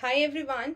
Hi everyone.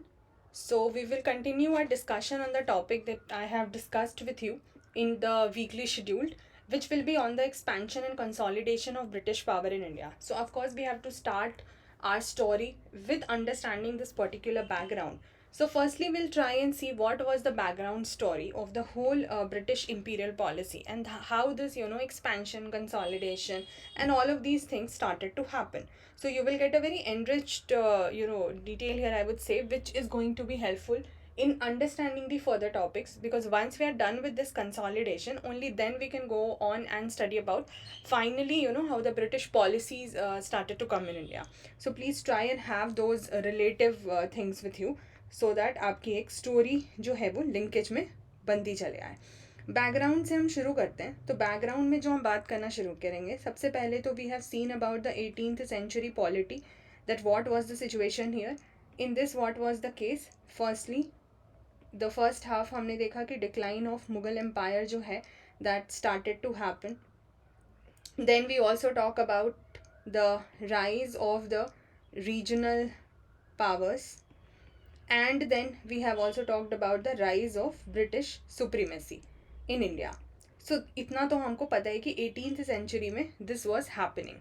So we will continue our discussion on the topic that I have discussed with you in the weekly schedule, which will be on the expansion and consolidation of British power in India. So of course we have to start our story with understanding this particular background. So firstly we'll try and see what was the background story of the whole British imperial policy and how this expansion, consolidation and all of these things started to happen. So you will get a very enriched detail here, I would say, which is going to be helpful in understanding the further topics, because once we are done with this consolidation, only then we can go on and study about finally how the British policies started to come in India. So please try and have those relative things with you, so that आपकी एक story जो है वो linkage में बनती चले आए. Background से हम शुरू करते हैं. तो बैकग्राउंड में जो हम बात करना शुरू करेंगे, सबसे पहले तो we have seen about the 18th century polity, that what was the situation here. In this what was the case. Firstly the first half हमने देखा कि डिक्लाइन ऑफ मुगल एम्पायर जो है that started to happen. Then we also talk about the rise of the regional powers, and then we have also talked about the rise of British supremacy in India. So इतना तो हमको पता है कि 18th century में this was happening.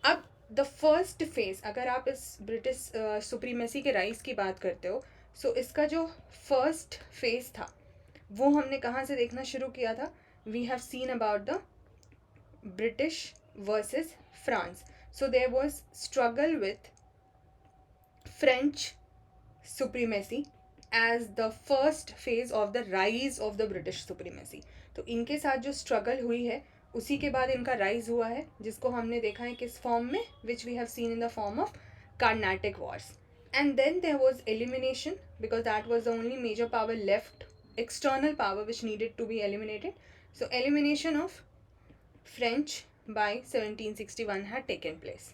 अब the first phase, अगर आप इस ब्रिटिश सुप्रीमेसी के राइज की बात करते हो, सो इसका जो फर्स्ट फेज था वो हमने कहाँ से देखना शुरू किया था. We have seen about the British versus France. So there was struggle with French supremacy as the first phase of the rise of the British supremacy. तो इनके साथ जो स्ट्रगल हुई है उसी के बाद इनका राइज हुआ है, जिसको हमने देखा है किस फॉर्म में, which we have seen in the form of Carnatic wars. And then there was elimination, because that was the only major power left, external power which needed to be eliminated. So elimination of French by 1761 had taken place.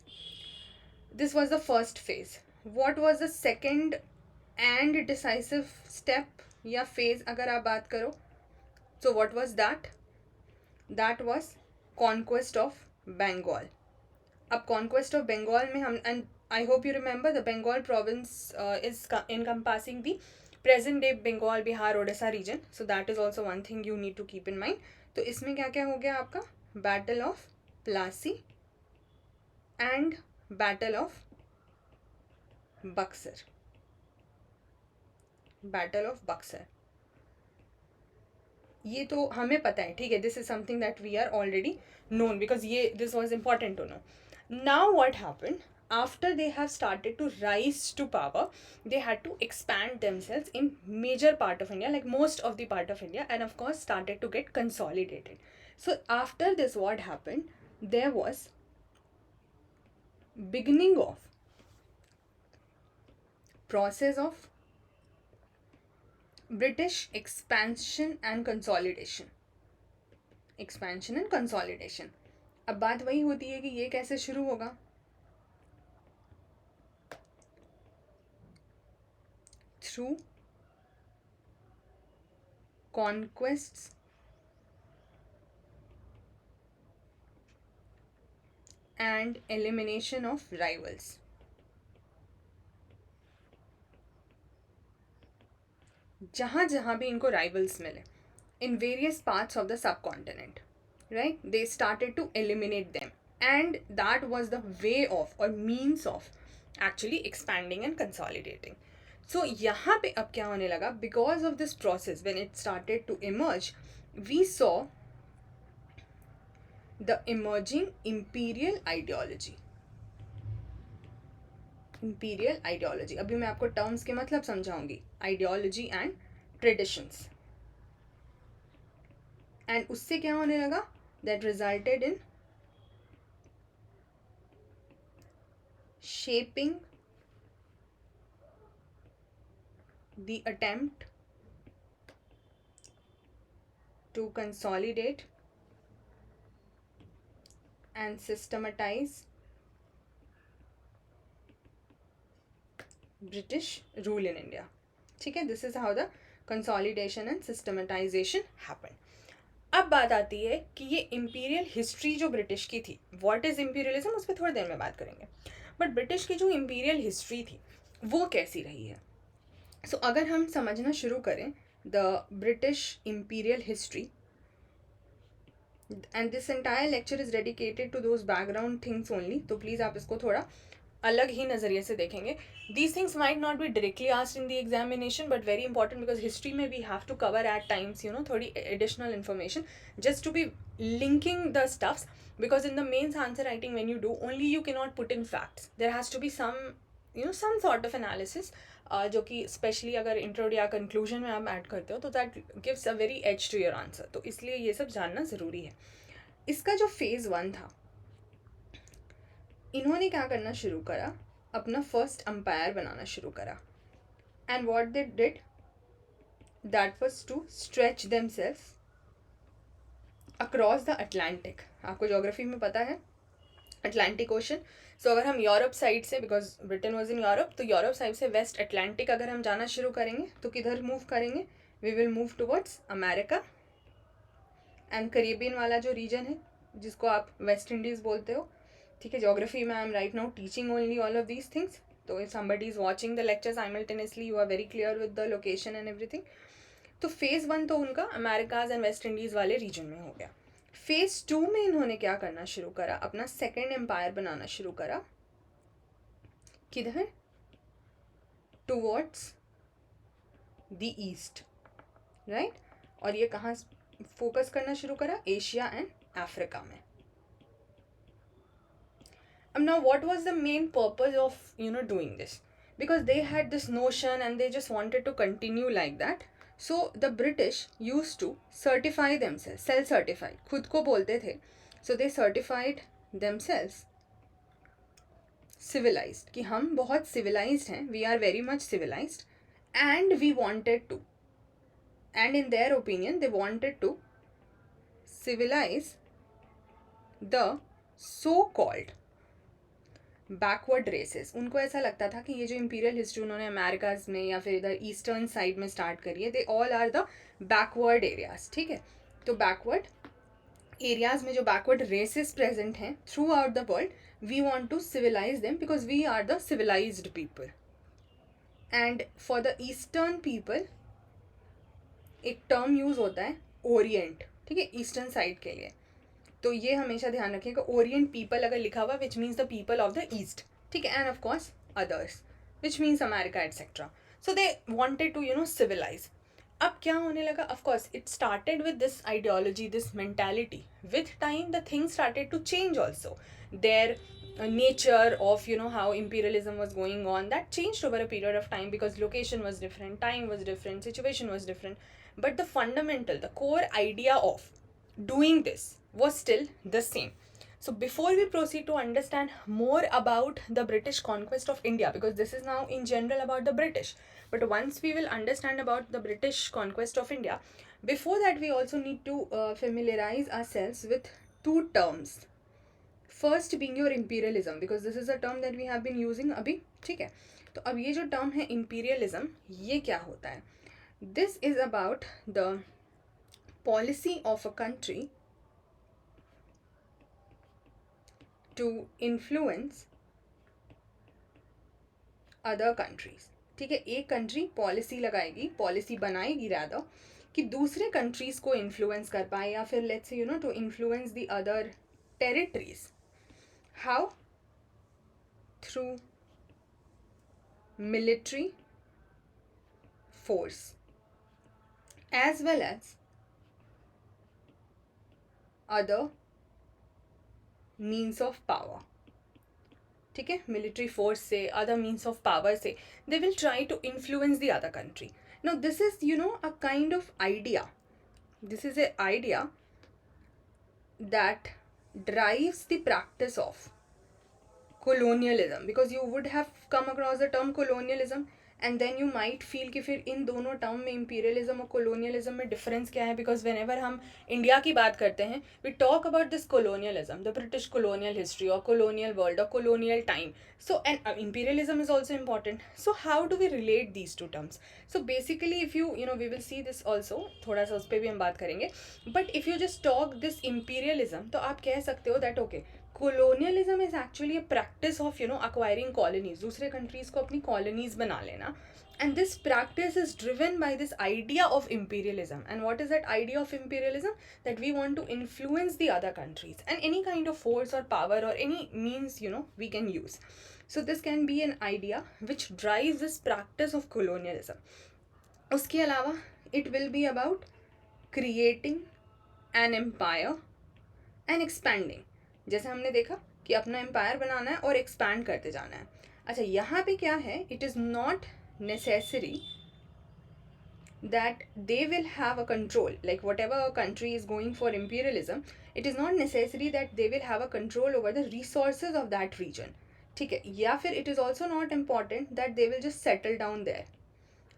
This was the first phase. What was the second and decisive step या phase अगर आप बात करो, so what was that? That was conquest of Bengal. अब conquest of Bengal में हम, and I hope you remember, the Bengal province is encompassing the present day Bengal, Bihar, Odisha region. So that is also one thing you need to keep in mind. तो इसमें क्या क्या हो गया आपका, Battle of Plassey and Battle of Buxar. Battle of Buxar, ये तो हमें पता है, ठीक है. This is something that we are already known, because ये this was important to know. Now what happened after they have started to rise to power, they had to expand themselves in major part of India, like most of the part of India, and of course started to get consolidated. So after this, what happened, there was beginning of process of British expansion and consolidation. Expansion and consolidation. अब बात वही होती है कि ये कैसे शुरू होगा. Through conquests and elimination of rivals. जहाँ जहाँ भी इनको राइवल्स मिले in various parts of the subcontinent, right, they started to eliminate them, and that was the way of or means of actually expanding and consolidating. So यहाँ पे अब क्या होने लगा, because of this process when it started to emerge, we saw the emerging imperial ideology. imperial ideology, अभी मैं आपको terms के मतलब समझाऊंगी, ideology and traditions. एंड उससे क्या होने लगा, that resulted in shaping the attempt to consolidate and systematise British rule in India. ठीक है, this is how the consolidation and systematisation happened. अब बात आती है कि ये इम्पीरियल हिस्ट्री जो ब्रिटिश की थी, व्हाट इज इम्पीरियलिज्म, उस पर थोड़ी देर में बात करेंगे. बट ब्रिटिश की जो इम्पीरियल हिस्ट्री थी वो कैसी रही है. सो अगर हम समझना शुरू करें the British imperial history, and this entire lecture is dedicated to those background things only, तो प्लीज़ आप इसको थोड़ा अलग ही नज़रिए से देखेंगे. These things might not be directly asked in the examination but very important because history में we have to cover at times थोड़ी additional information just to be linking the stuffs, because in the mains answer writing when you do only you cannot put in facts. There has to be some some sort of analysis जो कि specially अगर इंट्रोड या conclusion में आप add करते हो तो that gives a very edge to your answer. तो इसलिए ये सब जानना ज़रूरी है. इसका जो फेज़ 1 था, इन्होंने क्या करना शुरू करा, अपना फर्स्ट अंपायर बनाना शुरू करा. And what they did, that was to stretch themselves across the Atlantic. आपको ज्योग्राफी में पता है अटलांटिक ओशन. सो अगर हम यूरोप साइड से, because Britain was in Europe, तो यूरोप साइड से वेस्ट अटलांटिक अगर हम जाना शुरू करेंगे तो किधर मूव करेंगे, we will move towards America and Caribbean वाला जो रीजन है जिसको आप वेस्ट इंडीज़ बोलते हो. ठीक है, ज्योग्राफी में I am right now teaching only all of these things. तो if somebody is watching the lecture simultaneously you are very clear with the location and everything. तो फेज़ 1 तो उनका अमेरिकाज एंड वेस्ट इंडीज़ वाले region में हो गया. Phase 2 में इन्होंने क्या करना शुरू करा, अपना सेकेंड एम्पायर बनाना शुरू करा. किधर, टुवर्ड्स द ईस्ट, राइट. और ये कहाँ फोकस करना शुरू करा, एशिया एंड अफ्रीका में. Now what was the main purpose of doing this? Because they had this notion and they just wanted to continue like that. So the British used to certify themselves, self-certify, खुद को बोलते थे. So they certified themselves civilized, कि हम बहुत civilized हैं, we are very much civilized, and we wanted to, and in their opinion they wanted to civilize the so-called backward races. उनको ऐसा लगता था कि ये जो इंपीरियल हिस्ट्री उन्होंने अमेरिकाज में या फिर इधर ईस्टर्न साइड में स्टार्ट करी है, they all are the backward areas. ठीक है, तो बैकवर्ड एरियाज में जो बैकवर्ड रेसेस प्रेजेंट हैं throughout the world, we want to civilise them because we are the civilised people. And for the eastern people एक term use होता है Orient. ठीक है, ईस्टर्न साइड के लिए. तो ये हमेशा ध्यान रखिएगा, ओरिएंट पीपल अगर लिखा हुआ which means the people of the east. ठीक है, and of course others which means America etcetera. So they wanted to civilise. अब क्या होने लगा, of course it started with this ideology, this mentality. With time the thing started to change also. Their nature of how imperialism was going on, that changed over a period of time because location was different, time was different, situation was different, but the fundamental, the core idea of doing this was still the same. So before we proceed to understand more about the British conquest of India, because this is now in general about the British, but once we will understand about the British conquest of India, before that we also need to familiarize ourselves with two terms. First being your imperialism, because this is a term that we have been using अभी. ठीक है, तो अब ये जो term है imperialism, ये क्या होता है? This is about the policy of a country to influence other countries. ठीक है, एक कंट्री पॉलिसी लगाएगी, पॉलिसी बनाएगी rather, कि दूसरे कंट्रीज को इन्फ्लुएंस कर पाए या फिर let's say to influence the other territories. How? Through military force as well as other means of power. ठीक है, military force से, other means of power से they will try to influence the other country. Now this is a kind of idea. This is an idea that drives the practice of colonialism, because you would have come across the term colonialism and then you might feel कि फिर इन दोनों term में imperialism और colonialism में difference क्या है. because whenever हम India की बात करते हैं we talk about this colonialism, the British colonial history or colonial world or colonial time. So and imperialism is also important. So how do we relate these two terms? So basically if you we will see this also, थोड़ा सा उस पर भी हम बात करेंगे. but if you just talk this imperialism, तो आप कह सकते हो that okay, colonialism is actually a practice of acquiring colonies, दूसरे countries को अपनी colonies बना लेना. And this practice is driven by this idea of imperialism. And what is that idea of imperialism? That we want to influence the other countries, and any kind of force or power or any means we can use. So this can be an idea which drives this practice of colonialism. उसके अलावा it will be about creating an empire and expanding. जैसे हमने देखा कि अपना empire बनाना है और expand करते जाना है. अच्छा, यहाँ पे क्या है, it is not necessary that they will have a control, like whatever a country is going for imperialism, it is not necessary that they will have a control over the resources of that region. ठीक है, या फिर it is also not important that they will just settle down there.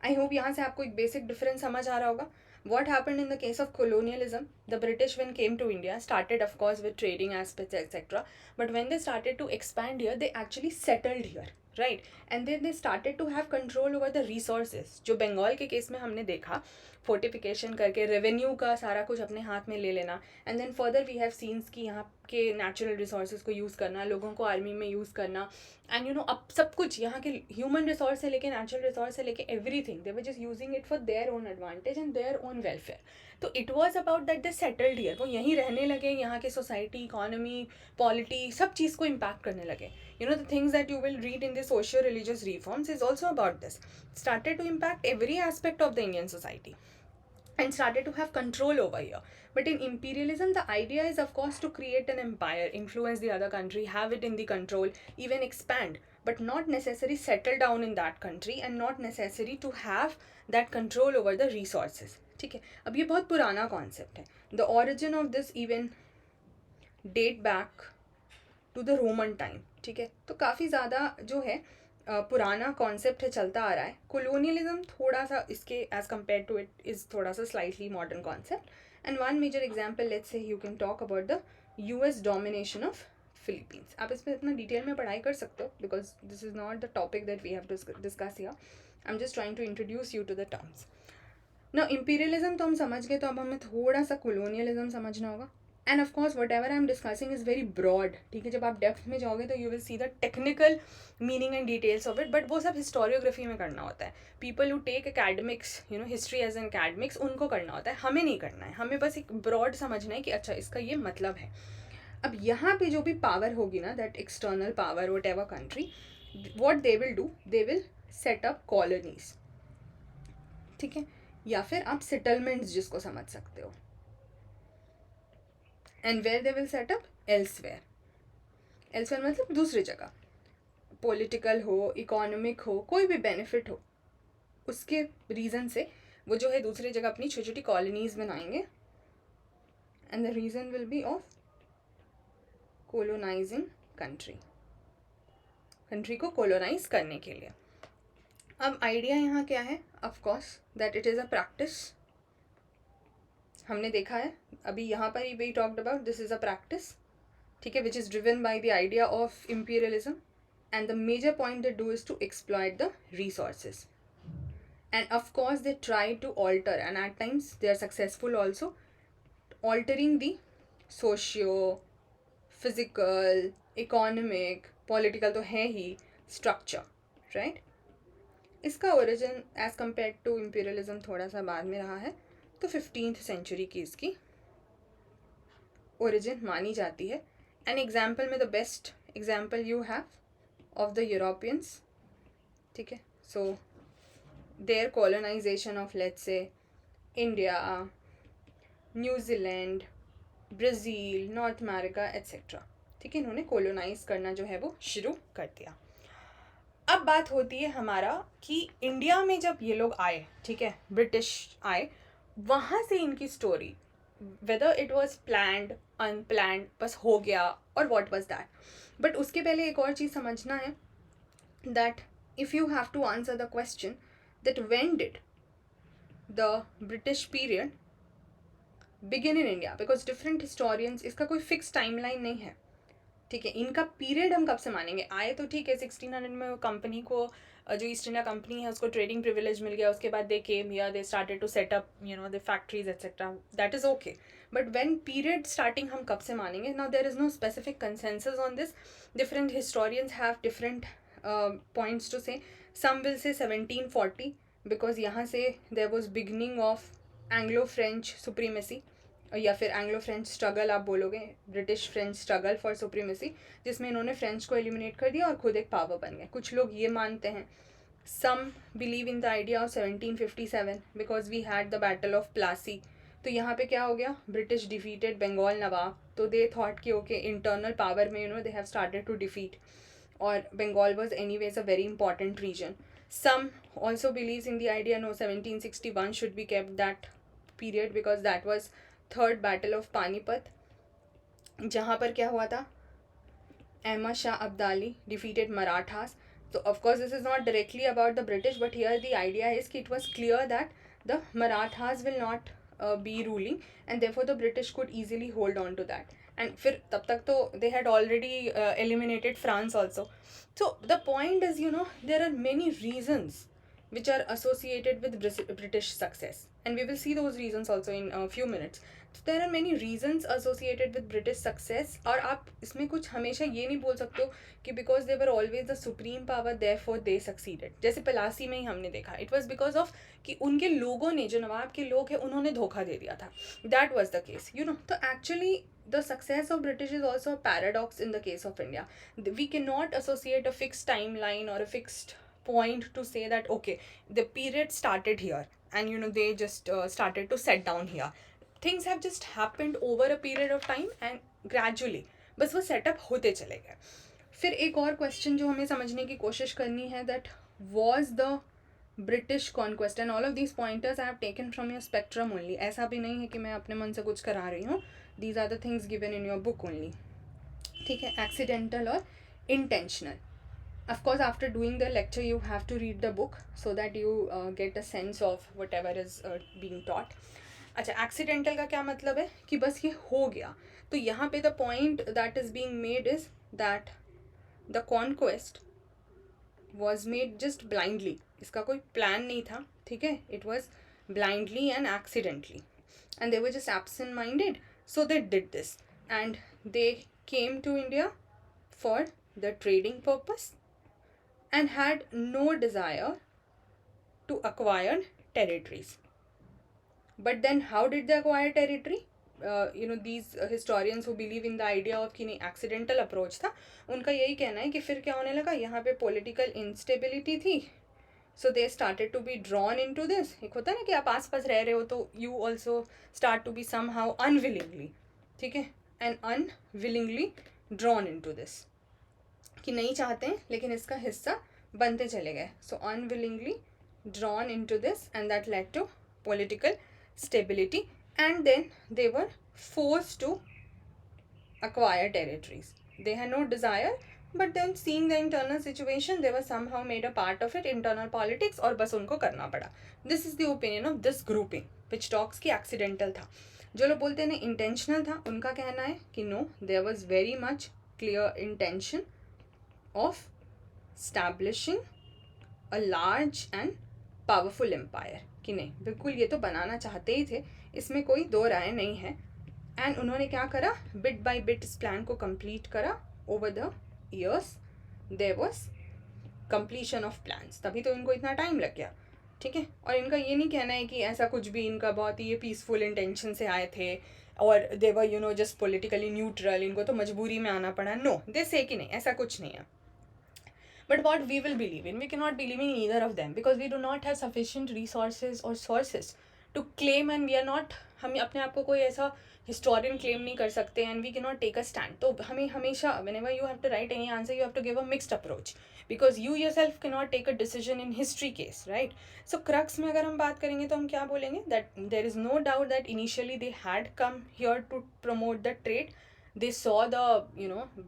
I hope यहाँ से आपको एक basic difference समझ आ रहा होगा. What happened in the case of colonialism? The British, when came to India, started of course with trading aspects, etc. But when they started to expand here, they actually settled here, right? And then they started to have control over the resources. जो बंगाल के case में हमने देखा, fortification करके revenue का सारा कुछ अपने हाथ में ले लेना, and then further we have scenes कि यहाँ के नेचुरल रिसोर्सेज को यूज़ करना, लोगों को आर्मी में यूज़ करना, एंड अब सब कुछ यहाँ के ह्यूमन रिसोर्स से लेके नेचुरल रिसोर्स से लेके everything they were just using it for their own advantage and their own welfare. तो it was about that they settled here, वो यहीं रहने लगे, यहाँ के सोसाइटी, इकोनॉमी, पॉलिटी, सब चीज़ को इम्पैक्ट करने लगे. The things that you will read in the social religious reforms is also about this. Started to impact every aspect of the Indian society and started to have control over here. But in imperialism, the idea is of course to create an empire, influence the other country, have it in the control, even expand, but not necessarily settle down in that country and not necessary to have that control over the resources. ठीक है, अब ये बहुत पुराना concept है. The origin of this even date back to the Roman time. ठीक है, तो काफ़ी ज़्यादा जो है पुराना कॉन्सेप्ट है, चलता आ रहा है. कोलोनियलिज्म थोड़ा सा इसके as compared to it is थोड़ा सा slightly modern concept. And one major example, let's say you can talk about the US domination of Philippines. आप इस पर इतना डिटेल में पढ़ाई कर सकते हो, because this is not the topic that we have to discuss here. I am just trying to introduce you to the terms. ना इम्पीरियलिज्म तो हम समझ गए, तो अब हमें थोड़ा सा कोलोनियलिज्म समझना होगा. And of course whatever I am discussing is very broad. ठीक है, जब आप डेप्थ में जाओगे तो you will see the technical meaning and details of it, but वो सब हिस्टोरियोग्राफी में करना होता है. People who take academics, history as an academics, उनको करना होता है, हमें नहीं करना है. हमें बस एक ब्रॉड समझना है कि अच्छा इसका ये मतलब है. अब यहाँ पे जो भी पावर होगी ना, that external power, what ever country, what they will do, they will set up colonies. ठीक है, या फिर आप सेटलमेंट्स जिसको समझ सकते हो. And where they will set up, elsewhere. Elsewhere मतलब दूसरी जगह. पॉलिटिकल हो, इकोनॉमिक हो, कोई भी बेनिफिट हो, उसके रीज़न से वो जो है दूसरी जगह अपनी छोटी छोटी कॉलोनीज बनाएंगे. And the reason will be of colonising country, country को कोलोनाइज करने के लिए. अब आइडिया यहाँ क्या है, of course that it is a practice. हमने देखा है अभी यहाँ पर ही we talked about this is a practice. ठीक है, which is driven by the idea of imperialism, and the major point they do is to exploit the resources. And of course they try to alter, and at times they are successful also, altering the socio, physical, economic, political तो है ही, structure, right. इसका origin as compared to imperialism थोड़ा सा बाद में रहा है, तो 15th सेंचुरी की इसकी ओरिजिन मानी जाती है. एन एग्जाम्पल में the best example you have of the Europeans. ठीक है, so their colonization of let's say India, New Zealand, Brazil, North America etcetera. ठीक है, इन्होंने कॉलोनाइज करना जो है वो शुरू कर दिया. अब बात होती है हमारा कि इंडिया में जब ये लोग आए, ठीक है, ब्रिटिश आए, वहाँ से इनकी story, whether it was planned, unplanned, बस हो गया, और वॉट वॉज दैट. बट उसके पहले एक और चीज़ समझना है, that if you have to answer the question that when did the British period begin in India, because different historians, इसका कोई फिक्स टाइमलाइन नहीं है. ठीक है, इनका पीरियड हम कब से मानेंगे. आए तो ठीक है 1600 में कंपनी को जो ईस्ट इंडिया कंपनी है उसको ट्रेडिंग प्रिविलेज मिल गया, उसके बाद they came here, they started to set up the factories etcetera, that is okay. But when period starting हम कब से मानेंगे? Now there is no specific consensus on this. Different historians have different points to say. Some will say 1740 because यहाँ से there was beginning of Anglo French supremacy, या फिर Anglo French struggle आप बोलोगे, British French struggle for supremacy, जिसमें इन्होंने French को eliminate कर दिया और खुद एक पावर बन गए. कुछ लोग ये मानते हैं. Some believe in the idea of 1757 because we had the battle of Plassey. तो यहाँ पे क्या हो गया, ब्रिटिश डिफीटेड बंगाल नवाब, तो दे थॉट कि ओके इंटरनल पावर में they have started to defeat, और Bengal was anyways a very important region. Some also believes in the idea no 1761 should be kept that period because that was third battle of Panipat, जहाँ पर क्या हुआ था, Ahmad Shah Abdali defeated Marathas. So of course this is not directly about the British, but here the idea is that it was clear that the Marathas will not be ruling, and therefore the British could easily hold on to that. And फिर तब तक तो they had already eliminated France also. So the point is, there are many reasons which are associated with British success, and we will see those reasons also in a few minutes. So there are many reasons associated with British success, और आप इसमें कुछ हमेशा ये नहीं बोल सकते हो कि because they were always the supreme power therefore they succeeded. जैसे पलासी में ही हमने देखा, it was because of कि उनके लोगों ने, जो नवाब के लोग हैं, उन्होंने धोखा दे दिया था. That was the case, तो actually the success of British is also a paradox in the case of India. We cannot associate a fixed timeline or a fixed point to say that okay, the period started here and they just started to set down here. Things have just happened over a period of time and gradually बस वो setup होते चले गए. फिर एक और question जो हमें समझने की कोशिश करनी है, that was the British conquest, and all of these pointers I have taken from your spectrum only. ऐसा भी नहीं है कि मैं अपने मन से कुछ करा रही हूँ. These are the things given in your book only. ठीक है, accidental और intentional. Of course, after doing the lecture, you have to read the book so that you get a sense of whatever is being taught. अच्छा, accidental का क्या मतलब है कि बस ये हो गया. तो यहाँ पे the point that is being made is that the conquest was made just blindly. इसका कोई प्लान नहीं था, ठीक है. It was blindly and accidentally, and they were just absent-minded, so they did this, and they came to India for the trading purpose and had no desire to acquire territories. But then how did they acquire territory? These historians who believe in the idea of कि नहीं accidental approach था, उनका यही कहना है कि फिर क्या होने लगा, यहाँ पे political instability थी, so they started to be drawn into this. एक होता है ना कि आप आस पास रह रहे हो तो you also start to be somehow unwillingly, ठीक है, and unwillingly drawn into this, कि नहीं चाहते हैं लेकिन इसका हिस्सा बनते चले गए. So unwillingly drawn into this, and that led to political stability, and then they were forced to acquire territories. They had no desire, but then seeing the internal situation, they were somehow made a part of it, internal politics, और बस उनको करना पड़ा. This is the opinion of this grouping which talks कि accidental था. जो लोग बोलते हैं intentional था, उनका कहना है कि no, there was very much clear intention of establishing a large and powerful empire. कि नहीं, बिल्कुल ये तो बनाना चाहते ही थे, इसमें कोई दो राय नहीं है. एंड उन्होंने क्या करा, बिट बाय बिट इस प्लान को कंप्लीट करा. Over the years there was completion of plans, तभी तो इनको इतना टाइम लग गया, ठीक है. और इनका ये नहीं कहना है कि ऐसा कुछ भी, इनका बहुत ही ये पीसफुल इंटेंशन से आए थे और दे वर जस्ट पॉलिटिकली न्यूट्रल, इनको तो मजबूरी में आना पड़ा. नो, दे से कि नहीं, ऐसा कुछ नहीं है. But what we will believe in, we cannot believe in either of them because we do not have sufficient resources or sources to claim, and we are not, हम अपने आप को कोई ऐसा historian claim नहीं कर सकते, and we cannot take a stand. तो हमें हमेशा whenever you have to write any answer, you have to give a mixed approach because you yourself cannot take a decision in history case, right? So crux में अगर हम बात करेंगे तो हम क्या बोलेंगे, that there is no doubt that initially they had come here to promote the trade. They saw the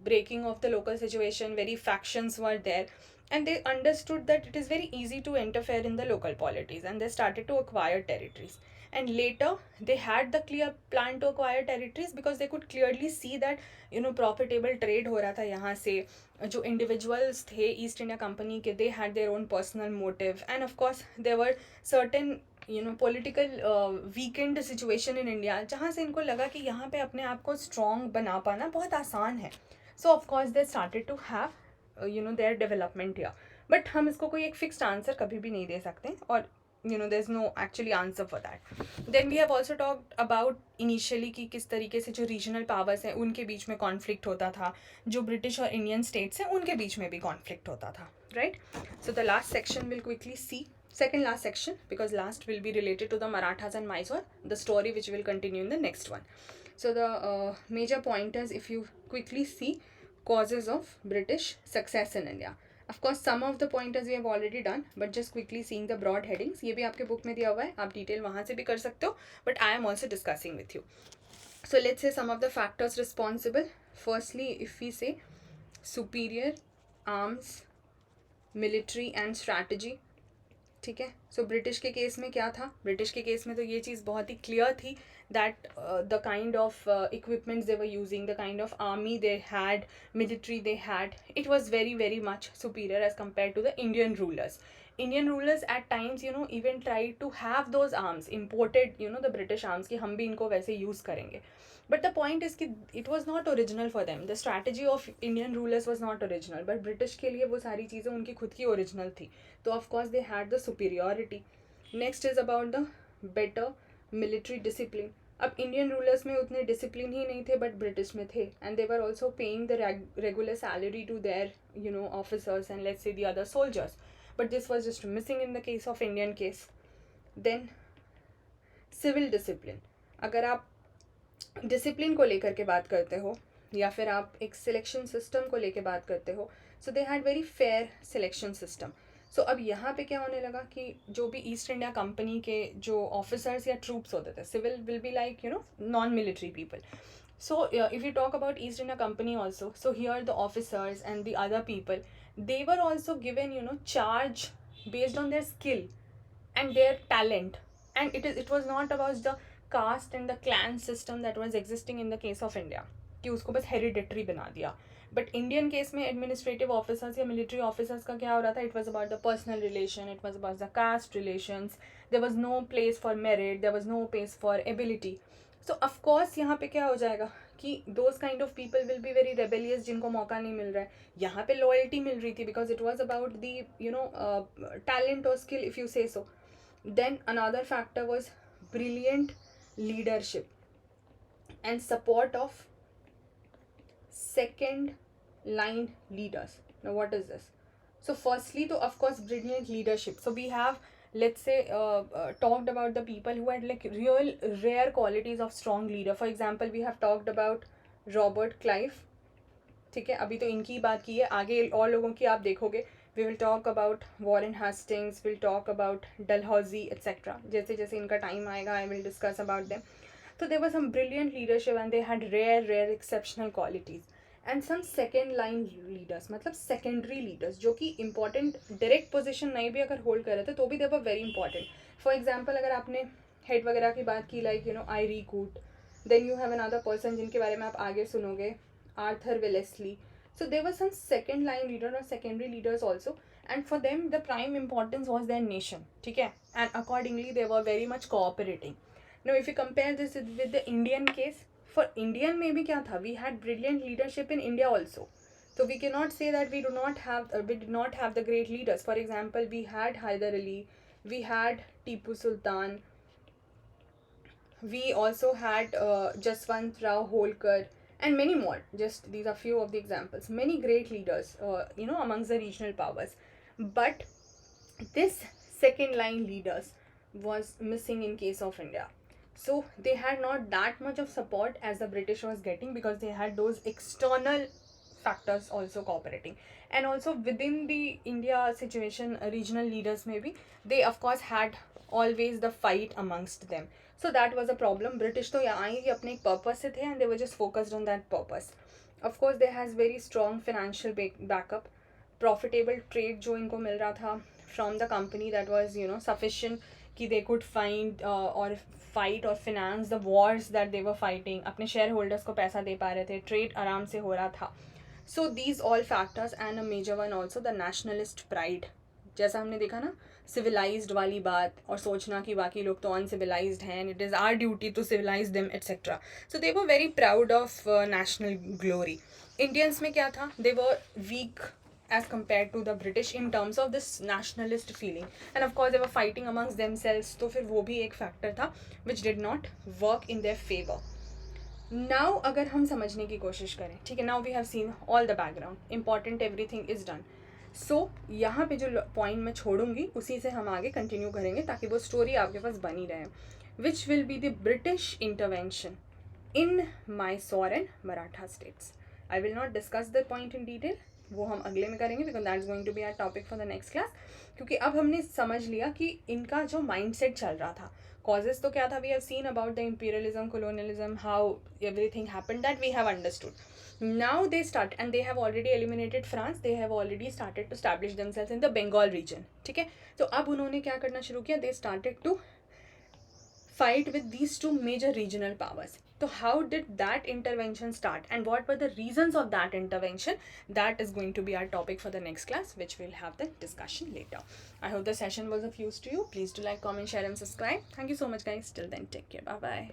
breaking of the local situation, very factions were there, and they understood that it is very easy to interfere in the local polities, and they started to acquire territories. And later they had the clear plan to acquire territories because they could clearly see that profitable trade हो रहा था यहाँ से. जो individuals थे east India company के, they had their own personal motive, and of course there were certain political weakened situation in India जहाँ से इनको लगा कि यहाँ पे अपने आप को strong बना पाना बहुत आसान है. So of course they started to have their development here. But हम इसको कोई एक fixed answer कभी भी नहीं दे सकते, और there's no actually answer for that. Then we have also talked about initially कि किस तरीके से जो regional powers हैं उनके बीच में conflict होता था, जो British और Indian states हैं उनके बीच में भी conflict होता था, right? So the last section we'll quickly see, second last section, because last will be related to the Marathas and Mysore, the story which will continue in the next one. So the major pointers, if you quickly see, causes of British success in India. Of course some of the pointers we have already done, but just quickly seeing the broad headings, ये भी आपके book में दिया हुआ है, आप detail वहाँ से भी कर सकते हो, but I am also discussing with you. So let's say some of the factors responsible. Firstly, if we say superior arms, military and strategy, ठीक है. सो ब्रिटिश के केस में क्या था, ब्रिटिश के केस में तो ये चीज़ बहुत ही क्लियर थी that the kind of equipments they were using, the kind of army they had, military they had, it was very very much superior as compared to the Indian rulers. Indian rulers at times even tried to have those arms imported, the British arms, कि हम भी इनको वैसे use करेंगे. But the point is कि it was not original for them. The strategy of Indian rulers was not original. But British के लिए वो सारी चीज़ें उनकी खुद की original थी. तो of course they had the superiority. Next is about the better military discipline. अब Indian rulers में उतने discipline ही नहीं थे, but British में थे. And they were also paying the regular salary to their, officers and let's say the other soldiers. But this was just missing in the case of Indian case. Then civil discipline. अगर आप discipline को लेकर के बात करते हो, या फिर आप एक सिलेक्शन सिस्टम को लेकर बात करते हो, so they had very fair selection system. So अब यहाँ पे क्या होने लगा कि जो भी ईस्ट इंडिया कंपनी के जो ऑफिसर्स या ट्रूप्स होते थे, civil will be like non military people. So if you talk about East India Company also, so here the officers and the other people, they were also given charge based on their skill and their talent, and it was not about the caste and the clan system that was existing in the case of India कि उसको बस hereditary बना दिया. But Indian case में administrative officers या military officers का क्या हो रहा था, it was about the personal relation, it was about the caste relations, there was no place for merit, there was no place for ability. So of course यहाँ पे क्या हो जाएगा कि those kind of people will be very rebellious जिनको मौका नहीं मिल रहा है. यहाँ पे loyalty मिल रही थी because it was about the talent or skill, if you say so. Then another factor was brilliant leadership and support of second line leaders. Now what is this? So firstly, to of course brilliant leadership. So we have, let's say, talked about the people who had like real rare qualities of strong leader. For example, we have talked about Robert Clive. ठीक है, अभी तो इनकी बात की है, आगे और लोगों की आप देखोगे. We will talk about Warren Hastings, we'll talk about Dalhousie, etc. जैसे जैसे इनका टाइम आएगा, I will discuss about them. So there was some brilliant leadership and they had rare exceptional qualities. And some second line leaders, मतलब secondary leaders, जो कि important direct position नहीं भी अगर hold कर रहे थे तो भी they were very important. For example, अगर आपने head वगैरह की बात की, like Irie Coote, then you have another person जिनके बारे में आप आगे सुनोगे, Arthur Wellesley. So there were some second line leader or secondary leaders also, and for them the prime importance was their nation, ठीक है, and accordingly they were very much cooperating. Now if you compare this with the Indian case, for Indian में भी क्या था, we had brilliant leadership in India also. So we cannot say that we did not have the great leaders. For example, we had Hyder Ali, we had Tipu Sultan, we also had Jaswant Rao Holkar, and many more. Just these are few of the examples. Many great leaders, amongst the regional powers. But this second line leaders was missing in case of India. So they had not that much of support as the British was getting, because they had those external factors also cooperating. And also within the India situation, regional leaders maybe, they of course had always the fight amongst them. So that was a problem. British तो यहाँ ही अपने एक purpose से थे, and they were just focused on that purpose. Of course, they has very strong financial backup. Profitable trade जो इनको मिल रहा था from the company that was sufficient कि दे कुड फाइंड और फाइट और finance the Wars that they were fighting, अपने share holders को पैसा दे पा रहे थे, ट्रेड आराम से हो रहा था. So these all factors and a major one also the nationalist pride, जैसा हमने देखा ना सिविलाइज्ड वाली बात और सोचना कि बाकी लोग तो अनसिविलाइज्ड हैं, it is our duty to civilise them etcetera. So they were very proud of national glory. Indians में क्या था, they were weak as compared to the British in terms of this nationalist feeling, and of course they were fighting amongst themselves, तो फिर वो भी एक factor था which did not work in their favor. Now अगर हम समझने की कोशिश करें, ठीक है, now we have seen all the background, important everything is done. So यहाँ पे जो पॉइंट मैं छोड़ूंगी उसी से हम आगे कंटिन्यू करेंगे ताकि वो स्टोरी आपके पास बनी रहे. Which will be the British intervention in Mysore and Maratha states. I will not discuss the point in detail, वो हम अगले में करेंगे because that is going to be our topic for the next class. क्योंकि अब हमने समझ लिया कि इनका जो माइंडसेट चल रहा था, कॉजेज तो क्या था, we have seen about the imperialism, colonialism, how everything happened, that we have understood. Now they start and they have already eliminated France, they have already started to establish themselves in the Bengal region. ठीक है, तो अब उन्होंने क्या करना शुरू किया, they started to fight with these two major regional powers. So how did that intervention start and what were the reasons of that intervention? That is going to be our topic for the next class, which we'll have the discussion later. I hope the session was of use to you. Please do like, comment, share and subscribe. Thank you so much guys. Till then, take care. Bye bye.